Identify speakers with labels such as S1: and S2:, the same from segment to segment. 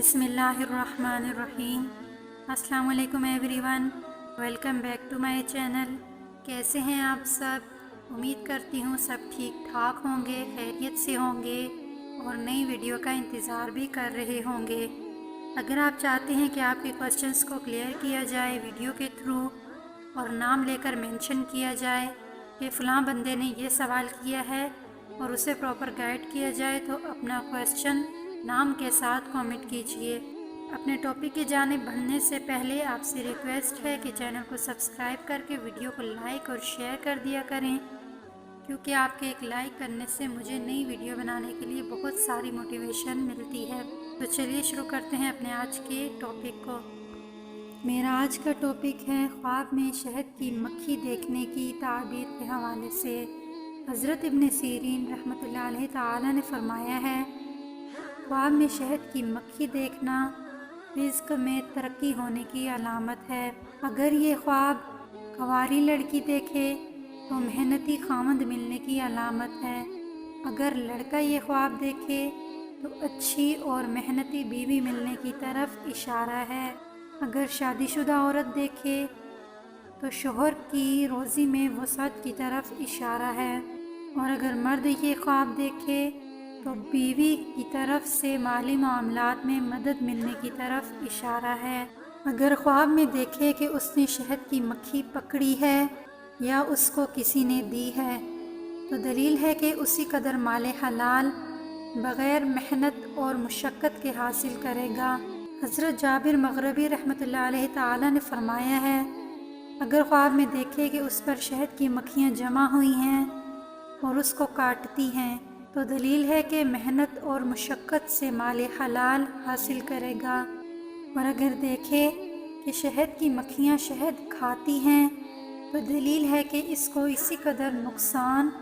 S1: बिस्मिल्लाहिर्रहमानिर्रहीम। अस्सलाम वालेकुम everyone, welcome back to my channel. कैसे हैं आप सब? उम्मीद करती हूँ सब ठीक ठाक होंगे, खैरियत से होंगे और नई वीडियो का इंतज़ार भी कर रहे होंगे। अगर आप चाहते हैं कि आपके क्वेश्चंस को क्लियर किया जाए वीडियो के थ्रू और नाम लेकर मेंशन किया जाए कि फ़लाँ बंदे ने ये सवाल किया है और उसे प्रॉपर गाइड किया जाए, तो अपना क्वेश्चन नाम के साथ कमेंट कीजिए। अपने टॉपिक की जानिब बढ़ने से पहले आपसे रिक्वेस्ट है कि चैनल को सब्सक्राइब करके वीडियो को लाइक और शेयर कर दिया करें, क्योंकि आपके एक लाइक करने से मुझे नई वीडियो बनाने के लिए बहुत सारी मोटिवेशन मिलती है। तो चलिए शुरू करते हैं अपने आज के टॉपिक को। मेरा आज का टॉपिक है ख्वाब में शहद की मक्खी देखने की ताबीर के हवाले से। हज़रत इब्न सीरीन रहमतुल्लाह अलैहि ताला ने फरमाया है, ख्वाब में शहद की मक्खी देखना रिज़्क़ में तरक्की होने की अलामत है। अगर ये ख्वाब कंवारी लड़की देखे तो मेहनती खामद मिलने की अलामत है। अगर लड़का ये ख्वाब देखे तो अच्छी और मेहनती बीवी मिलने की तरफ इशारा है। अगर शादीशुदा औरत देखे तो शोहर की रोज़ी में वसअत की तरफ इशारा है। और अगर मर्द ये ख्वाब देखे तो बीवी की तरफ से माली मामलात में मदद मिलने की तरफ इशारा है। अगर ख्वाब में देखे कि उसने शहद की मक्खी पकड़ी है या उसको किसी ने दी है, तो दलील है कि उसी कदर माले हलाल बग़ैर मेहनत और मुशक्क़त के हासिल करेगा। हज़रत जाबिर मग़रबी रहमतुल्लाह अलैहि ताला ने फरमाया है, अगर ख्वाब में देखे कि उस पर शहद की मक्खियाँ जमा हुई हैं और उसको काटती हैं, तो दलील है कि मेहनत और मुशक्क़त से माल हलाल हासिल करेगा। और अगर देखे कि शहद की मक्खियाँ शहद खाती हैं, तो दलील है कि इसको इसी कदर नुकसान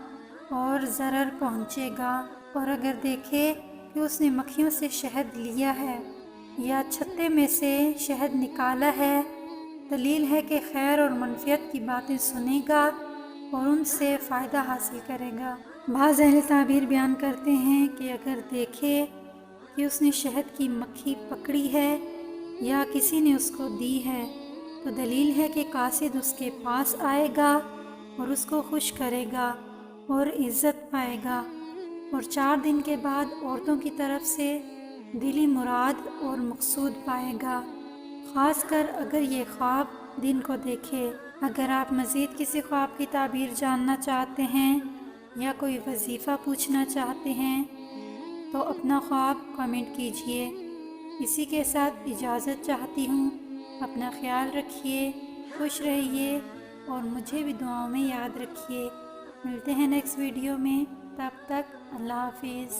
S1: और ज़रर पहुँचेगा। और अगर देखे कि उसने मक्खियों से शहद लिया है या छत्ते में से शहद निकाला है, दलील है कि खैर और मनफ़ियत की बातें सुनेगा और उनसे फ़ायदा हासिल करेगा। बाज़ अहले ताबीर बयान करते हैं कि अगर देखे कि उसने शहद की मक्खी पकड़ी है या किसी ने उसको दी है, तो दलील है कि कासिद उसके पास आएगा और उसको खुश करेगा और इज़्ज़त पाएगा और 4 दिन के बाद औरतों की तरफ से दिली मुराद और मकसूद पाएगा, ख़ास कर अगर ये ख्वाब दिन को देखे। अगर आप मज़ीद किसी ख्वाब की ताबीर जानना चाहते हैं या कोई वजीफ़ा पूछना चाहते हैं, तो अपना ख्वाब कमेंट कीजिए। इसी के साथ इजाज़त चाहती हूँ। अपना ख्याल रखिए, खुश रहिए और मुझे भी दुआओं में याद रखिए। मिलते हैं नेक्स्ट वीडियो में, तब तक अल्लाह हाफ़िज़।